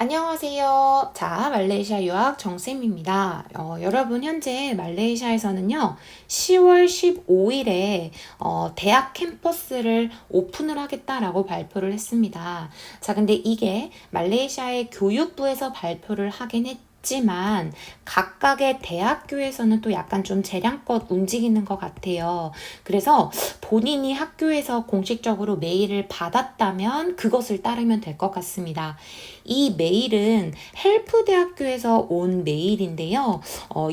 안녕하세요. 자, 말레이시아 유학 정쌤입니다. 여러분, 현재 말레이시아에서는요, 10월 15일에 대학 캠퍼스를 오픈을 하겠다라고 발표를 했습니다. 자, 근데 이게 말레이시아의 교육부에서 발표를 하긴 했지만 각각의 대학교에서는 또 약간 좀 재량껏 움직이는 것 같아요. 그래서 본인이 학교에서 공식적으로 메일을 받았다면 그것을 따르면 될 것 같습니다. 이 메일은 헬프대학교에서 온 메일인데요.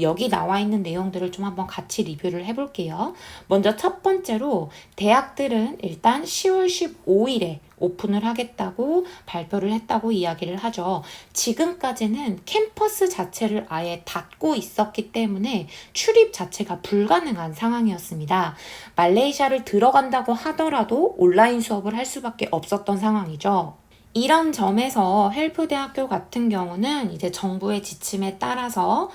여기 나와 있는 내용들을 좀 한번 같이 리뷰를 해볼게요. 먼저 첫 번째로 대학들은 일단 10월 15일에 오픈을 하겠다고 발표를 했다고 이야기를 하죠. 지금까지는 캠퍼스 자체를 아예 닫고 있었기 때문에 출입 자체가 불가능한 상황이었습니다. 말레이시아를 들어간다고 하더라도 온라인 수업을 할 수밖에 없었던 상황이죠. 이런 점에서 헬프대학교 같은 경우는 이제 정부의 지침에 따라서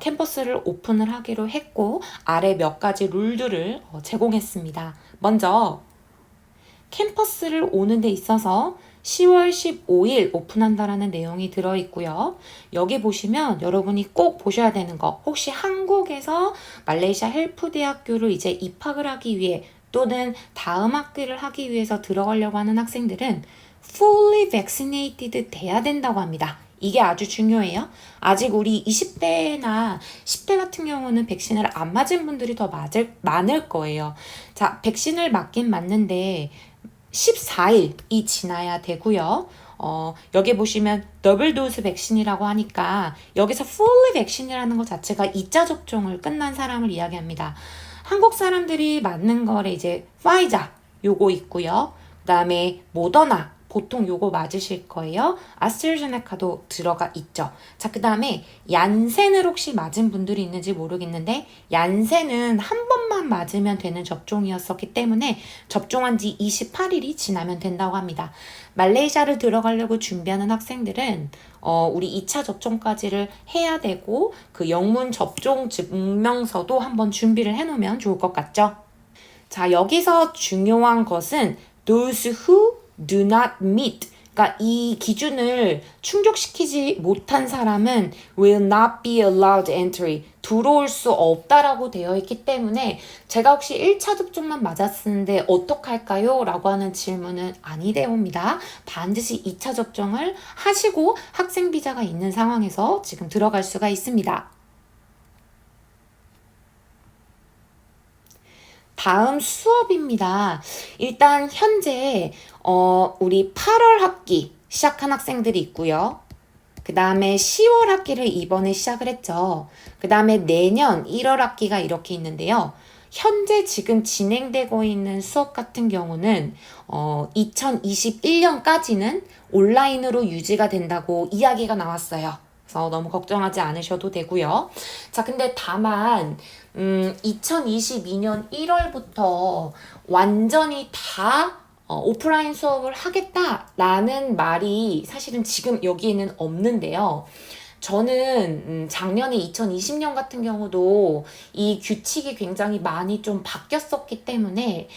캠퍼스를 오픈을 하기로 했고 아래 몇 가지 룰들을 제공했습니다. 먼저 캠퍼스를 오는 데 있어서 10월 15일 오픈한다라는 내용이 들어있고요. 여기 보시면 여러분이 꼭 보셔야 되는 거, 혹시 한국에서 말레이시아 헬프대학교를 이제 입학을 하기 위해 또는 다음 학기를 하기 위해서 들어가려고 하는 학생들은 fully vaccinated 돼야 된다고 합니다. 이게 아주 중요해요. 아직 우리 20대나 10대 같은 경우는 백신을 안 맞은 분들이 더 많을 거예요. 자, 백신을 맞긴 맞는데 14일이 지나야 되고요. 여기 보시면 더블 도즈 백신이라고 하니까 여기서 fully 백신이라는 것 자체가 2차 접종을 끝난 사람을 이야기합니다. 한국 사람들이 맞는 거를 이제 파이자 요거 있고요. 그 다음에 모더나 보통 요거 맞으실 거예요. 아스트라제네카도 들어가 있죠. 자, 그 다음에 얀센을 혹시 맞은 분들이 있는지 모르겠는데 얀센은 한 번만 맞으면 되는 접종이었었기 때문에 접종한 지 28일이 지나면 된다고 합니다. 말레이시아를 들어가려고 준비하는 학생들은 우리 2차 접종까지를 해야 되고 그 영문 접종 증명서도 한번 준비를 해놓으면 좋을 것 같죠? 자, 여기서 중요한 것은 those who do not meet. 그러니까 이 기준을 충족시키지 못한 사람은 will not be allowed entry. 들어올 수 없다라고 되어 있기 때문에 제가 혹시 1차 접종만 맞았는데 어떡할까요? 라고 하는 질문은 아니되 옵니다. 반드시 2차 접종을 하시고 학생 비자가 있는 상황에서 지금 들어갈 수가 있습니다. 다음 수업입니다. 일단 현재 우리 8월 학기 시작한 학생들이 있고요. 그 다음에 10월 학기를 이번에 시작을 했죠. 그 다음에 내년 1월 학기가 이렇게 있는데요. 현재 지금 진행되고 있는 수업 같은 경우는 2021년까지는 온라인으로 유지가 된다고 이야기가 나왔어요. 그래서 너무 걱정하지 않으셔도 되고요. 자, 근데 다만 2022년 1월부터 완전히 다 오프라인 수업을 하겠다라는 말이 사실은 지금 여기에는 없는데요. 저는 작년에 2020년 같은 경우도 이 규칙이 굉장히 많이 좀 바뀌었었기 때문에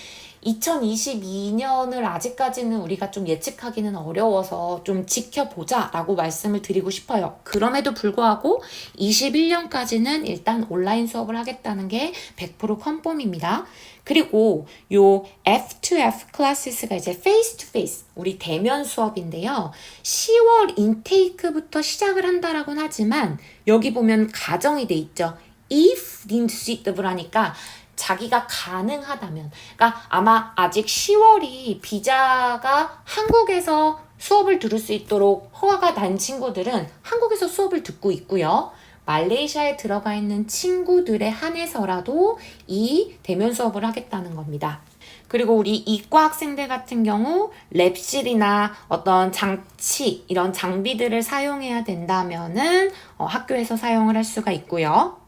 2022년을 아직까지는 우리가 좀 예측하기는 어려워서 좀 지켜보자라고 말씀을 드리고 싶어요. 그럼에도 불구하고 21년까지는 일단 온라인 수업을 하겠다는 게 100% 컨펌입니다. 그리고 요 F2F 클래스가 이제 페이스 투 페이스 우리 대면 수업인데요. 10월 인테이크부터 시작을 한다라고는 하지만 여기 보면 가정이 돼 있죠. if deemed suitable 하니까 자기가 가능하다면, 그러니까 아마 아직 10월이 비자가 한국에서 수업을 들을 수 있도록 허가가 난 친구들은 한국에서 수업을 듣고 있고요. 말레이시아에 들어가 있는 친구들에 한해서라도 이 대면 수업을 하겠다는 겁니다. 그리고 우리 이과 학생들 같은 경우 랩실이나 어떤 장치, 이런 장비들을 사용해야 된다면은 학교에서 사용을 할 수가 있고요.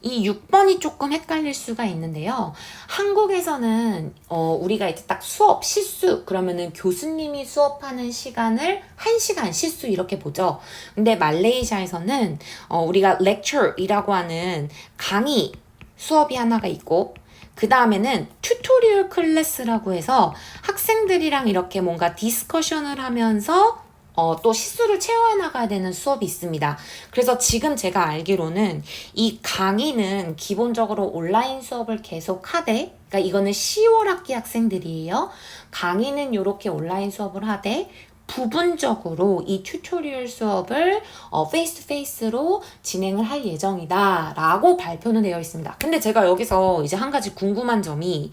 이 6번이 조금 헷갈릴 수가 있는데요. 한국에서는 우리가 이제 딱 수업, 시수 그러면은 교수님이 수업하는 시간을 1시간 시수 이렇게 보죠. 근데 말레이시아에서는 우리가 lecture이라고 하는 강의 수업이 하나가 있고 그 다음에는 튜토리얼 클래스라고 해서 학생들이랑 이렇게 뭔가 디스커션을 하면서 또 시수를 채워야 나가야 되는 수업이 있습니다. 그래서 지금 제가 알기로는 이 강의는 기본적으로 온라인 수업을 계속 하되, 그러니까 이거는 10월 학기 학생들이에요. 강의는 이렇게 온라인 수업을 하되 부분적으로 이 튜토리얼 수업을 페이스 투 페이스로 진행을 할 예정이다 라고 발표는 되어 있습니다. 근데 제가 여기서 이제 한 가지 궁금한 점이,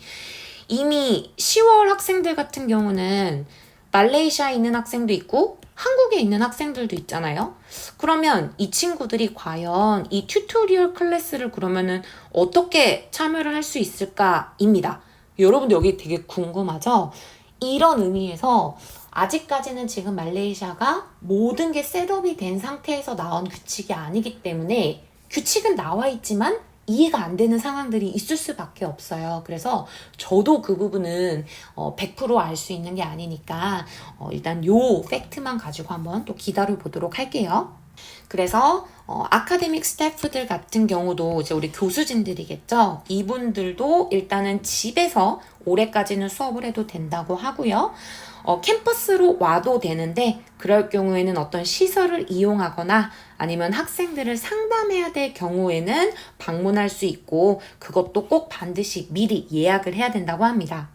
이미 10월 학생들 같은 경우는 말레이시아에 있는 학생도 있고 한국에 있는 학생들도 있잖아요. 그러면 이 친구들이 과연 이 튜토리얼 클래스를 그러면은 어떻게 참여를 할 수 있을까입니다. 여러분들 여기 되게 궁금하죠? 이런 의미에서 아직까지는 지금 말레이시아가 모든 게 셋업이 된 상태에서 나온 규칙이 아니기 때문에, 규칙은 나와 있지만 이해가 안 되는 상황들이 있을 수밖에 없어요. 그래서 저도 그 부분은 100% 알 수 있는 게 아니니까 일단 요 팩트만 가지고 한번 또 기다려 보도록 할게요. 그래서 아카데믹 스태프들 같은 경우도 이제 우리 교수진들이겠죠. 이분들도 일단은 집에서 올해까지는 수업을 해도 된다고 하고요. 캠퍼스로 와도 되는데 그럴 경우에는 어떤 시설을 이용하거나 아니면 학생들을 상담해야 될 경우에는 방문할 수 있고, 그것도 꼭 반드시 미리 예약을 해야 된다고 합니다.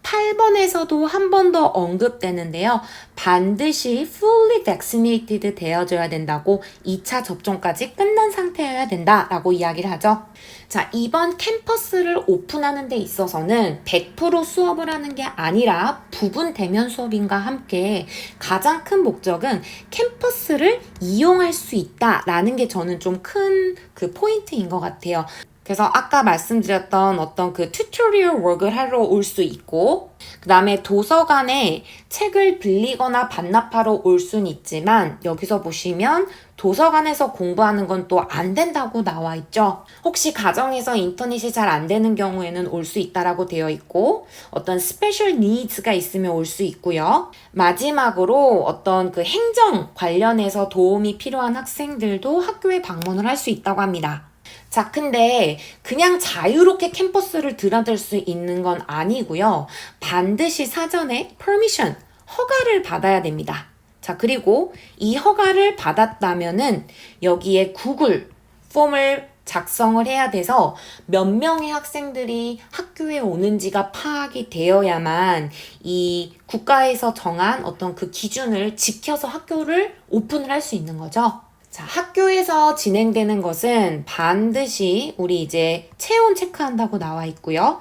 8번에서도 한 번 더 언급되는데요. 반드시 fully vaccinated 되어줘야 된다고, 2차 접종까지 끝난 상태여야 된다라고 이야기를 하죠. 자, 이번 캠퍼스를 오픈하는 데 있어서는 100% 수업을 하는 게 아니라 부분 대면 수업인과 함께 가장 큰 목적은 캠퍼스를 이용할 수 있다라는 게 저는 좀 큰 그 포인트인 것 같아요. 그래서 아까 말씀드렸던 어떤 그 튜토리얼 워크를 하러 올 수 있고, 그 다음에 도서관에 책을 빌리거나 반납하러 올 수는 있지만, 여기서 보시면 도서관에서 공부하는 건 또 안 된다고 나와 있죠. 혹시 가정에서 인터넷이 잘 안 되는 경우에는 올 수 있다라고 되어 있고, 어떤 스페셜 니드가 있으면 올 수 있고요. 마지막으로 어떤 그 행정 관련해서 도움이 필요한 학생들도 학교에 방문을 할 수 있다고 합니다. 자, 근데 그냥 자유롭게 캠퍼스를 드나들 수 있는 건 아니고요. 반드시 사전에 permission, 허가를 받아야 됩니다. 자, 그리고 이 허가를 받았다면은 여기에 구글 폼을 작성을 해야 돼서 몇 명의 학생들이 학교에 오는지가 파악이 되어야만 이 국가에서 정한 어떤 그 기준을 지켜서 학교를 오픈을 할 수 있는 거죠. 자, 학교에서 진행되는 것은 반드시 우리 이제 체온 체크한다고 나와 있고요.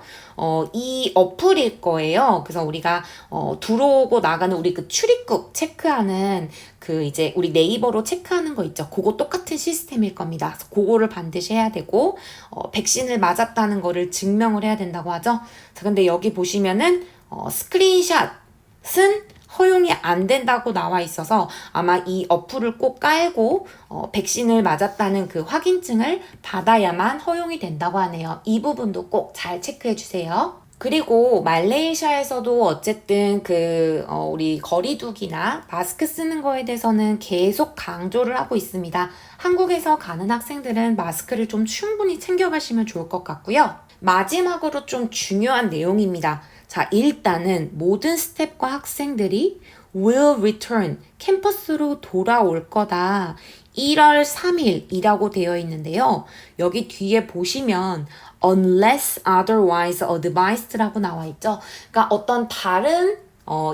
이 어플일 거예요. 그래서 우리가 들어오고 나가는 우리 그 출입국 체크하는 그 이제 우리 네이버로 체크하는 거 있죠. 그거 똑같은 시스템일 겁니다. 그래서 그거를 반드시 해야 되고, 백신을 맞았다는 거를 증명을 해야 된다고 하죠. 자, 근데 여기 보시면은 스크린샷은 허용이 안 된다고 나와 있어서 아마 이 어플을 꼭 깔고 백신을 맞았다는 그 확인증을 받아야만 허용이 된다고 하네요. 이 부분도 꼭 잘 체크해 주세요. 그리고 말레이시아에서도 어쨌든 우리 거리두기나 마스크 쓰는 거에 대해서는 계속 강조를 하고 있습니다. 한국에서 가는 학생들은 마스크를 좀 충분히 챙겨가시면 좋을 것 같고요. 마지막으로 좀 중요한 내용입니다. 자, 일단은 모든 스텝과 학생들이 will return, 캠퍼스로 돌아올 거다. 1월 3일이라고 되어 있는데요. 여기 뒤에 보시면 unless otherwise advised라고 나와 있죠. 그러니까 어떤 다른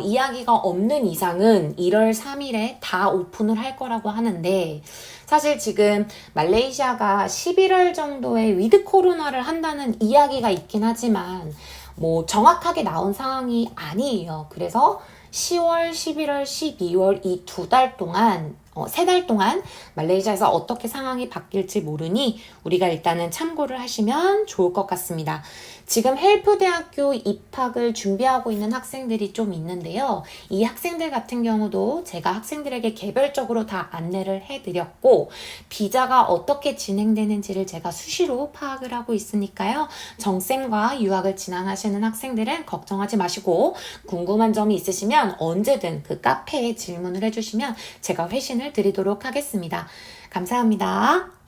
이야기가 없는 이상은 1월 3일에 다 오픈을 할 거라고 하는데, 사실 지금 말레이시아가 11월 정도에 위드 코로나를 한다는 이야기가 있긴 하지만 뭐 정확하게 나온 상황이 아니에요. 그래서 10월, 11월, 12월 이 2달 동안 3달 동안 말레이시아에서 어떻게 상황이 바뀔지 모르니 우리가 일단은 참고를 하시면 좋을 것 같습니다. 지금 헬프대학교 입학을 준비하고 있는 학생들이 좀 있는데요. 이 학생들 같은 경우도 제가 학생들에게 개별적으로 다 안내를 해드렸고, 비자가 어떻게 진행되는지를 제가 수시로 파악을 하고 있으니까요. 정쌤과 유학을 진행하시는 학생들은 걱정하지 마시고, 궁금한 점이 있으시면 언제든 그 카페에 질문을 해주시면 제가 회신을 드리도록 하겠습니다. 감사합니다.